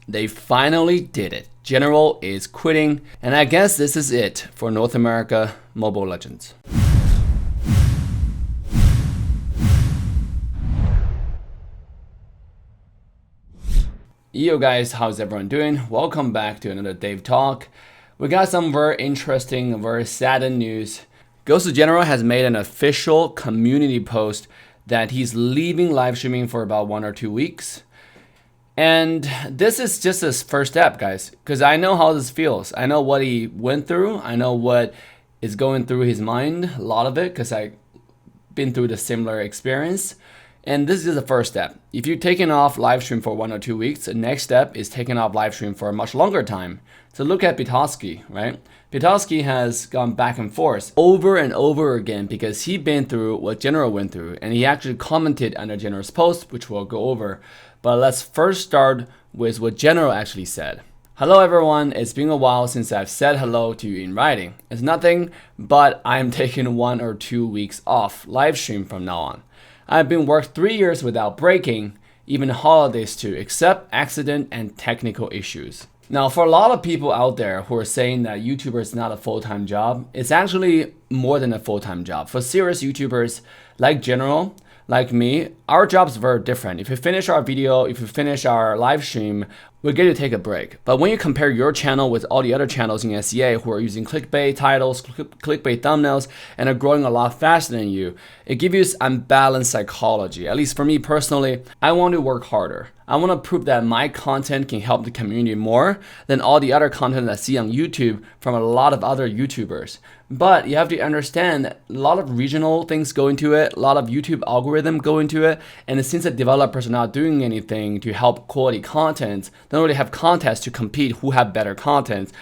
They finally did it. General is quitting, and I guess this is it for North America Mobile Legends. Yo guys, how's everyone doing? Welcome back to another Dave Talk. We got some very interesting, very saddened news. GOSU General has made an official community post that he's leaving live streaming for about 1 or 2 weeks. And this is just his first step, guys, because I know how this feels. I know what he went through. I know what is going through his mind, a lot of it, because I've been through the similar experience. And this is the first step. If you're taking off live stream for 1 or 2 weeks, the next step is taking off live stream for a much longer time. So look at Petoskey, right? Petoskey has gone back and forth over and over again because he'd been through what General went through, and he actually commented under General's post, which we'll go over. But let's first start with what General actually said. Hello everyone, it's been a while since I've said hello to you in writing. It's nothing, but I'm taking 1 or 2 weeks off live stream from now on. I've been worked 3 years without breaking, even holidays too, except accident and technical issues. Now, for a lot of people out there who are saying that YouTuber is not a full-time job, it's actually more than a full-time job. For serious YouTubers like General, like me, our job's very different. If we finish our video, if we finish our live stream, we get to take a break. But when you compare your channel with all the other channels in SEA who are using clickbait titles, clickbait thumbnails, and are growing a lot faster than you, it gives you this unbalanced psychology. At least for me personally, I want to work harder. I want to prove that my content can help the community more than all the other content I see on YouTube from a lot of other YouTubers. But you have to understand a lot of regional things go into it, a lot of YouTube algorithm go into it, and since the developers are not doing anything to help quality content, they don't really have contests to compete who have better content.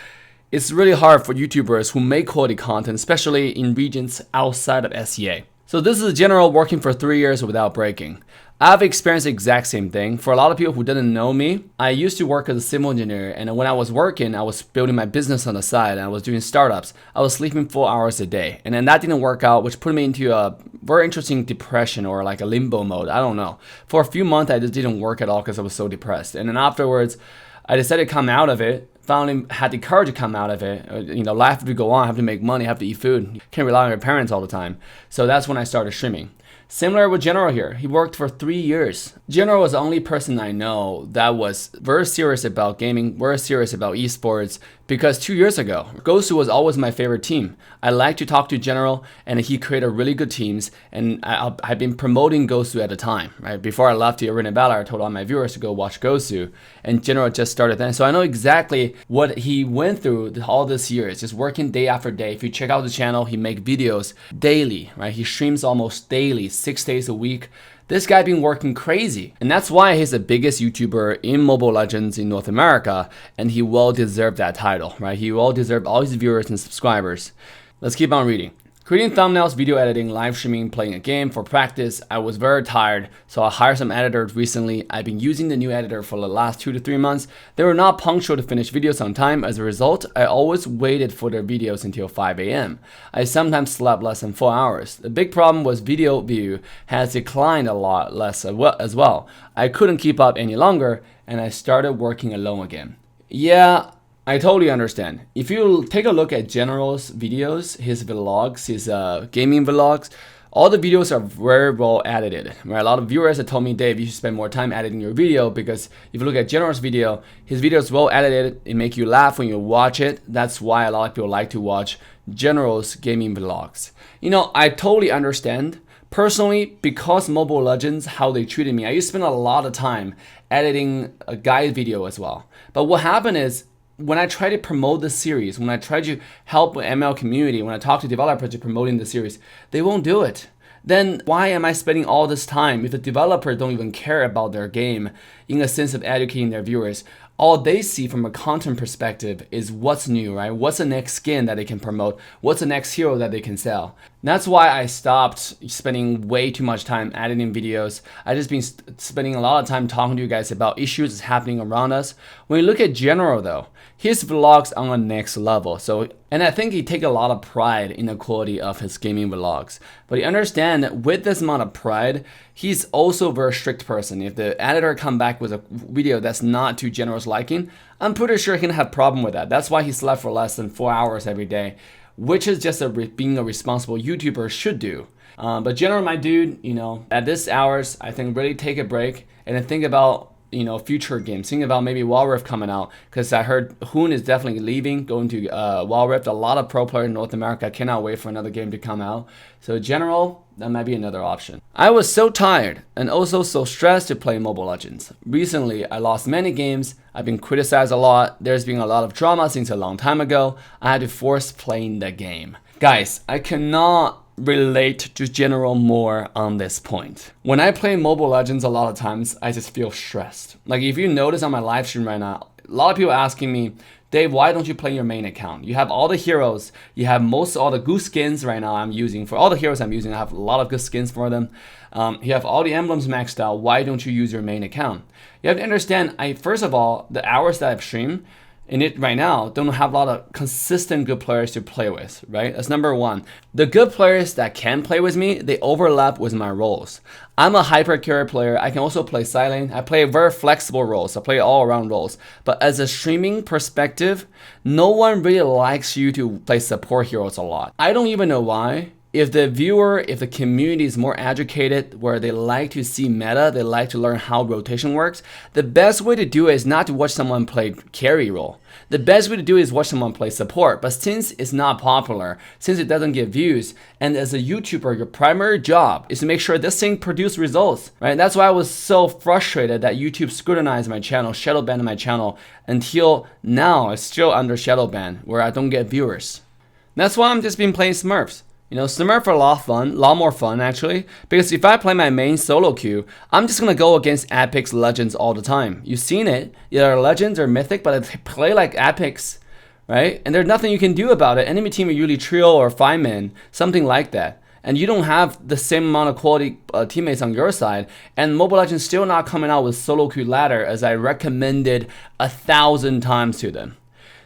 It's really hard for YouTubers who make quality content, especially in regions outside of SEA. So this is General working for 3 years without breaking. I've experienced the exact same thing. For a lot of people who didn't know me, I used to work as a civil engineer, and when I was working, I was building my business on the side, and I was doing startups. I was sleeping 4 hours a day, and then that didn't work out, which put me into a very interesting depression or like a limbo mode. I don't know. For a few months, I just didn't work at all because I was so depressed. And then afterwards, I decided to come out of it. Finally had the courage to come out of it. Life have to go on, have to make money, have to eat food. Can't rely on your parents all the time. So that's when I started streaming. Similar with General here. He worked for 3 years. General was the only person I know that was very serious about gaming, very serious about esports, because 2 years ago, GOSU was always my favorite team. I like to talk to General, and he created really good teams, and I've been promoting GOSU at the time, right? Before I left the Arena Valor, I told all my viewers to go watch GOSU, and General just started then. So I know exactly what he went through all this years, just working day after day. If you check out the channel, he makes videos daily, right? He streams almost daily, 6 days a week. This guy been working crazy, and that's why he's the biggest YouTuber in Mobile Legends in North America, and he well deserved that title, right? He well deserved all his viewers and subscribers. Let's keep on reading. Creating thumbnails, video editing, live streaming, playing a game for practice. I was very tired, so I hired some editors recently. I've been using the new editor for the last 2 to 3 months. They were not punctual to finish videos on time. As a result, I always waited for their videos until 5 a.m. I sometimes slept less than 4 hours. The big problem was video view has declined a lot less as well. I couldn't keep up any longer, and I started working alone again. Yeah, I totally understand. If you take a look at General's videos, his vlogs, his gaming vlogs, all the videos are very well edited. Right? A lot of viewers have told me, Dave, you should spend more time editing your video, because if you look at General's video, his video is well edited. It makes you laugh when you watch it. That's why a lot of people like to watch General's gaming vlogs. I totally understand. Personally, because Mobile Legends, how they treated me, I used to spend a lot of time editing a guide video as well. But what happened is, when I try to promote the series, when I try to help the ML community, when I talk to developers to promoting the series, they won't do it. Then why am I spending all this time if the developers don't even care about their game in a sense of educating their viewers? All they see from a content perspective is what's new, right? What's the next skin that they can promote? What's the next hero that they can sell? That's why I stopped spending way too much time editing videos. I just been spending a lot of time talking to you guys about issues that's happening around us. When you look at General though, his vlogs on a next level. And I think he take a lot of pride in the quality of his gaming vlogs. But you understand that with this amount of pride, he's also a very strict person. If the editor come back with a video that's not to General's liking, I'm pretty sure he'll have a problem with that. That's why he slept for less than 4 hours every day, which is just being a responsible YouTuber should do. But General, my dude, at this hours, I think really take a break and then think about future games. Think about maybe Wild Rift coming out, because I heard Hoon is definitely leaving, going to Wild Rift. A lot of pro players in North America cannot wait for another game to come out. So General, that might be another option. I was so tired and also so stressed to play Mobile Legends. Recently, I lost many games. I've been criticized a lot. There's been a lot of drama since a long time ago. I had to force playing the game. Guys, I cannot relate to General more on this point. When I play Mobile Legends, a lot of times I just feel stressed. Like if you notice on my live stream right now, a lot of people asking me, Dave, why don't you play your main account? You have all the heroes, you have most all the good skins right now I'm using. For all the heroes I'm using, I have a lot of good skins for them. You have all the emblems maxed out. Why don't you use your main account? You have to understand, first of all, the hours that I've streamed, in it right now, don't have a lot of consistent good players to play with, right? That's number one. The good players that can play with me, they overlap with my roles. I'm a hyper carry player. I can also play silent. I play very flexible roles. I play all around roles. But as a streaming perspective, no one really likes you to play support heroes a lot. I don't even know why. If the community is more educated, where they like to see meta, they like to learn how rotation works, the best way to do it is not to watch someone play carry role. The best way to do it is watch someone play support. But since it's not popular, since it doesn't get views, and as a YouTuber, your primary job is to make sure this thing produces results, right? That's why I was so frustrated that YouTube scrutinized my channel, shadow banned my channel, until now it's still under shadow ban, where I don't get viewers. That's why I'm just been playing Smurfs. Smurfs are a lot more fun actually, because if I play my main solo queue, I'm just gonna go against Epics Legends all the time. You've seen it, either Legends or Mythic, but they play like Epics, right? And there's nothing you can do about it. Enemy team are usually trio or 5-man, something like that. And you don't have the same amount of quality teammates on your side. And Mobile Legends still not coming out with solo queue ladder, as I recommended 1,000 times to them.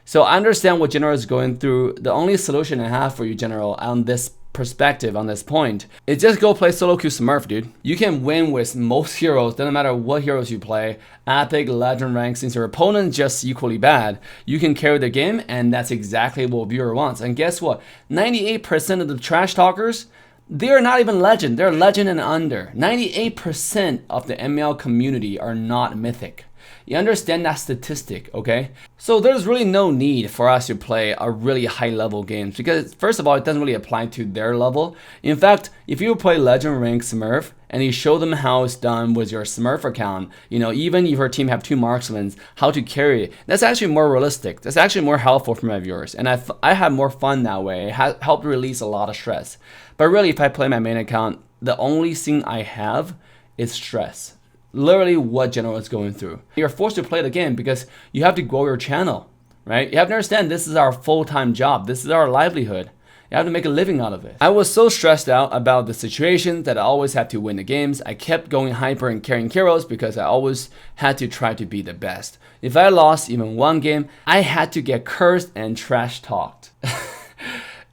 So I understand what General is going through. The only solution I have for you, General, on this perspective, on this point, is just go play solo queue Smurf, dude. You can win with most heroes, doesn't matter what heroes you play, epic, legend rank. Since your opponent's just equally bad, you can carry the game, and that's exactly what viewer wants. And guess what? 98% of the trash talkers, they're not even legend, they're legend and under. 98% of the ML community are not mythic. You understand that statistic, okay? So there's really no need for us to play a really high level games, because first of all, it doesn't really apply to their level. In fact, if you play legend rank Smurf and you show them how it's done with your Smurf account, even if your team have 2 marksmen, how to carry it, that's actually more realistic. That's actually more helpful for my viewers. And I have more fun that way. It helped release a lot of stress. But really, if I play my main account, the only thing I have is stress. Literally what General is going through. You're forced to play the game because you have to grow your channel, right? You have to understand this is our full-time job. This is our livelihood. You have to make a living out of it. I was so stressed out about the situation that I always had to win the games. I kept going hyper and carrying heroes because I always had to try to be the best. If I lost even one game, I had to get cursed and trash talked.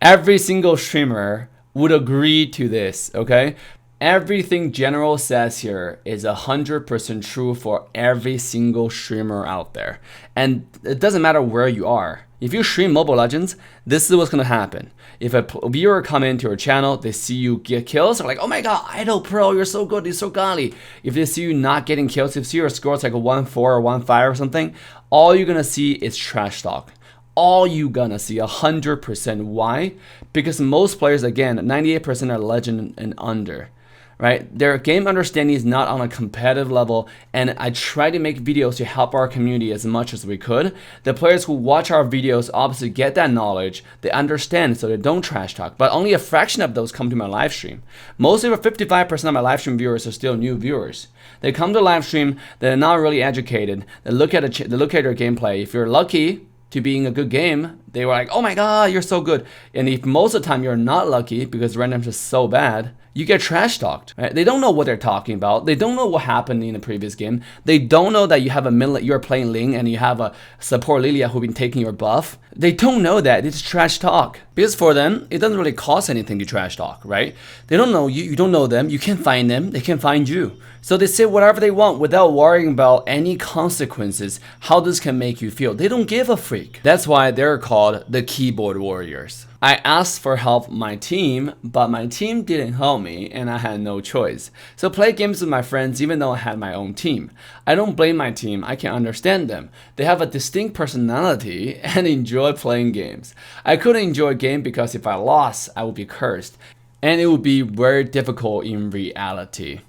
Every single streamer would agree to this, okay? Everything General says here is 100% true for every single streamer out there. And it doesn't matter where you are. If you stream Mobile Legends, this is what's going to happen. If a viewer come into your channel, they see you get kills, they're like, oh my god, Idol Pro, you're so good, you're so godly. If they see you not getting kills, if they see your score, it's like a 1-4 or 1-5 or something, all you're going to see is trash talk. All you gonna see 100%. Why? Because most players, again, 98% are legend and under. Right? Their game understanding is not on a competitive level, and I try to make videos to help our community as much as we could. The players who watch our videos obviously get that knowledge, they understand, so they don't trash talk, but only a fraction of those come to my live stream. Most of the 55% of my live stream viewers are still new viewers. They come to live stream, they're not really educated, they look at your gameplay. If you're lucky to being a good game, they were like, oh my god, you're so good. And if most of the time you're not lucky because random's just so bad, you get trash talked. Right? They don't know what they're talking about. They don't know what happened in the previous game. They don't know that you have a mid, you're playing Ling and you have a support Lilia who've been taking your buff. They don't know that. It's trash talk. Because for them, it doesn't really cost anything to trash talk, right? They don't know you. You don't know them. You can't find them. They can't find you. So they say whatever they want without worrying about any consequences, how this can make you feel. They don't give a freak. That's why they're called the keyboard warriors. I asked for help my team, but my team didn't help me and I had no choice. So play games with my friends even though I had my own team. I don't blame my team, I can understand them. They have a distinct personality and enjoy playing games. I couldn't enjoy a game because if I lost, I would be cursed. And it would be very difficult in reality.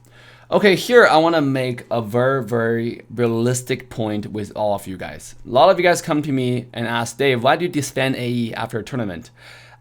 Okay, here I want to make a very realistic point with all of you guys. A lot of you guys come to me and ask, Dave, why do you disband AE after a tournament?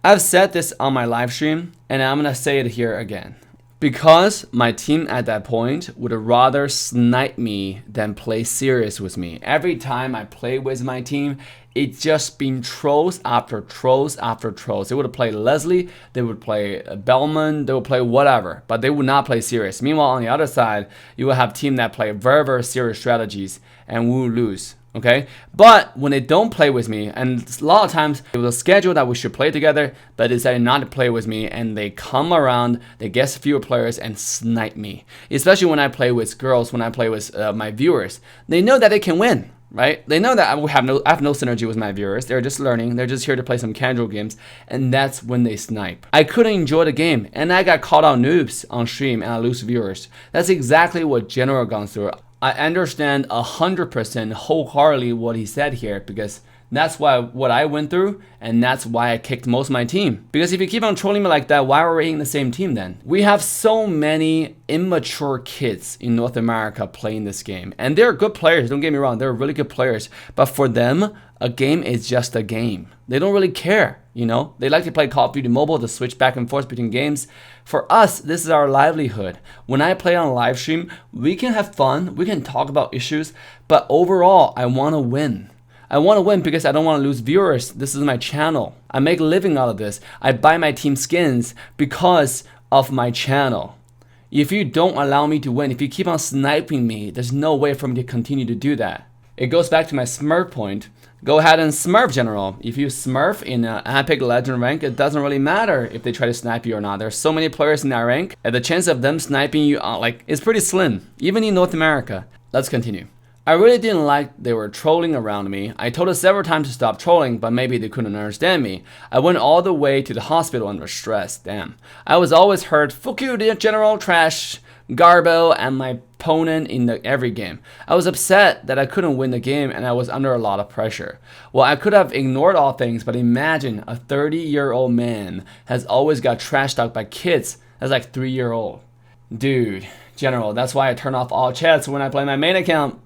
I've said this on my live stream and I'm going to say it here again. Because my team at that point would rather snipe me than play serious with me. Every time I play with my team, it's just been trolls after trolls after trolls. They would play Leslie, they would play Bellman, they would play whatever, but they would not play serious. Meanwhile, on the other side, you will have team that play very serious strategies and will lose. Okay, but when they don't play with me, and a lot of times it was a schedule that we should play together, but they decided not to play with me, and they come around, they guess fewer players and snipe me. Especially when I play with girls, when I play with my viewers, they know that they can win, right? They know that I have no synergy with my viewers. They're just learning. They're just here to play some casual games, and that's when they snipe. I couldn't enjoy the game, and I got called out noobs on stream, and I lose viewers. That's exactly what General gone through. I understand 100% wholeheartedly what he said here because that's what I went through and that's why I kicked most of my team. Because if you keep on trolling me like that, why are we in the same team then? We have so many immature kids in North America playing this game and they're good players, don't get me wrong, they're really good players, but for them, a game is just a game. They don't really care, you know? They like to play Call of Duty Mobile to switch back and forth between games. For us, this is our livelihood. When I play on a live stream, we can have fun, we can talk about issues, but overall, I want to win. I want to win because I don't want to lose viewers. This is my channel. I make a living out of this. I buy my team skins because of my channel. If you don't allow me to win, if you keep on sniping me, there's no way for me to continue to do that. It goes back to my Smurf point. Go ahead and Smurf General. If you Smurf in Epic Legend rank, it doesn't really matter if they try to snipe you or not. There's so many players in that rank, and the chance of them sniping you is pretty slim, even in North America. Let's continue. I really didn't like they were trolling around me. I told us several times to stop trolling, but maybe they couldn't understand me. I went all the way to the hospital under stress. Damn. I was always heard, fuck you, General, trash, Garbo, and my opponent in every game. I was upset that I couldn't win the game and I was under a lot of pressure. Well, I could have ignored all things, but imagine a 30-year-old man has always got trash talked by kids that's like 3-year-old. Dude, General, that's why I turn off all chats when I play my main account.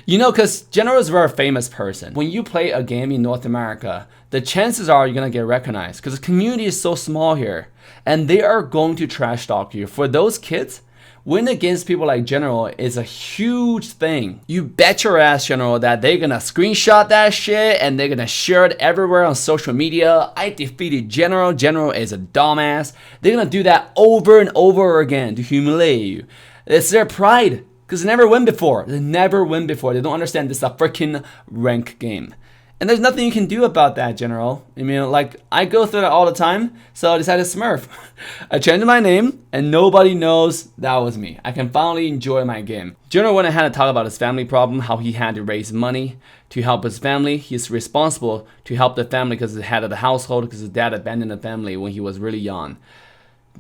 You know, because General is a very famous person. When you play a game in North America, the chances are you're going to get recognized because the community is so small here and they are going to trash talk you. For those kids, winning against people like General is a huge thing. You bet your ass, General, that they're gonna screenshot that shit and they're gonna share it everywhere on social media. I defeated General. General is a dumbass. They're gonna do that over and over again to humiliate you. It's their pride because they never win before. They never win before. They don't understand this is a freaking rank game. And there's nothing you can do about that, General. I mean, like, I go through that all the time, so I decided to Smurf. I changed my name, and nobody knows that was me. I can finally enjoy my game. General went ahead and talked about his family problem, how he had to raise money to help his family. He's responsible to help the family because he's the head of the household, because his dad abandoned the family when he was really young.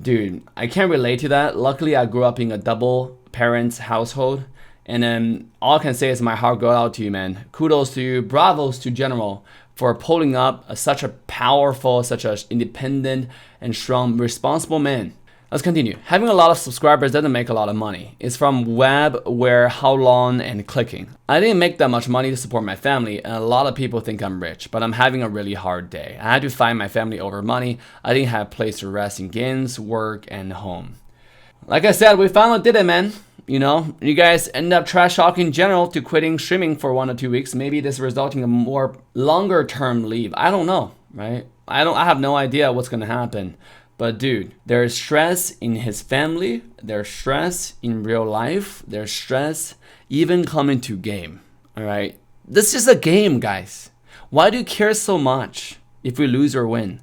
Dude, I can't relate to that. Luckily, I grew up in a double parents household. And then all I can say is my heart goes out to you, man. Kudos to you. Bravos to General for pulling up such a powerful, such an independent and strong, responsible man. Let's continue. Having a lot of subscribers doesn't make a lot of money. It's from web, where, how long, and clicking. I didn't make that much money to support my family, and a lot of people think I'm rich, but I'm having a really hard day. I had to find my family over money. I didn't have a place to rest in games, work, and home. Like I said, we finally did it, man. You know, you guys end up trash talking General to quitting streaming for 1 or 2 weeks. Maybe this resulting in a more longer term leave. I don't know, right? I have no idea what's gonna happen. But dude, there's stress in his family, there's stress in real life, there's stress even coming to game. All right, this is a game, guys. Why do you care so much if we lose or win?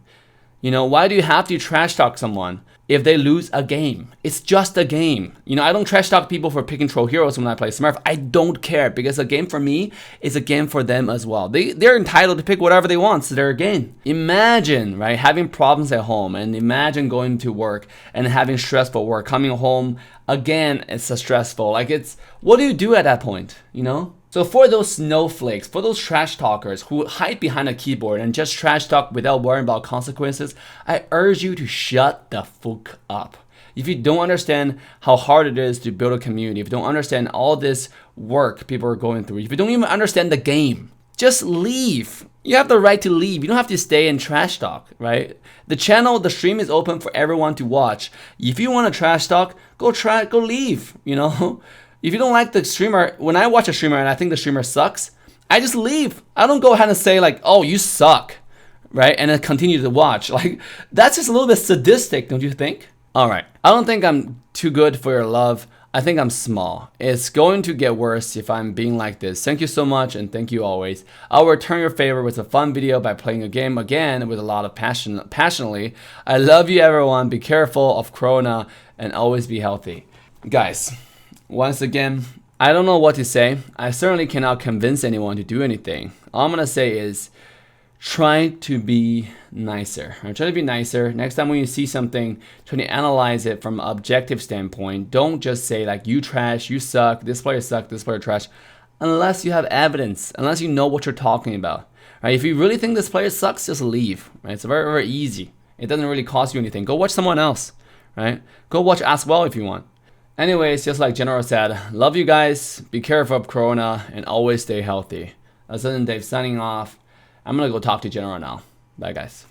You know, why do you have to trash talk someone if they lose a game? It's just a game. You know, I don't trash talk people for picking troll heroes when I play Smurf. I don't care, because a game for me is a game for them as well. They're entitled to pick whatever they want. It's their game. Imagine, right, having problems at home, and imagine going to work and having stressful work. Coming home, again, it's a stressful. Like, it's, what do you do at that point, you know? So for those snowflakes, for those trash talkers who hide behind a keyboard and just trash talk without worrying about consequences, I urge you to shut the fuck up. If you don't understand how hard it is to build a community, if you don't understand all this work people are going through, if you don't even understand the game, just leave. You have the right to leave. You don't have to stay and trash talk, right? The channel, the stream is open for everyone to watch. If you want to trash talk, go leave, you know? If you don't like the streamer, when I watch a streamer and I think the streamer sucks, I just leave. I don't go ahead and say like, oh, you suck, right? And then continue to watch. Like, that's just a little bit sadistic, don't you think? All right, I don't think I'm too good for your love. I think I'm small. It's going to get worse if I'm being like this. Thank you so much, and thank you always. I'll return your favor with a fun video by playing a game again with a lot of passionately. I love you, everyone. Be careful of Corona and always be healthy. Guys, once again, I don't know what to say. I certainly cannot convince anyone to do anything. All I'm gonna say is try to be nicer. Try to be nicer. Next time when you see something, try to analyze it from an objective standpoint. Don't just say like, you trash, you suck, this player suck, this player trash, unless you have evidence, unless you know what you're talking about. Right? If you really think this player sucks, just leave. Right? It's very, very easy. It doesn't really cost you anything. Go watch someone else. Right? Go watch As Well if you want. Anyways, just like General said, love you guys, be careful of Corona, and always stay healthy. Other than Dave signing off, I'm gonna go talk to General now. Bye guys.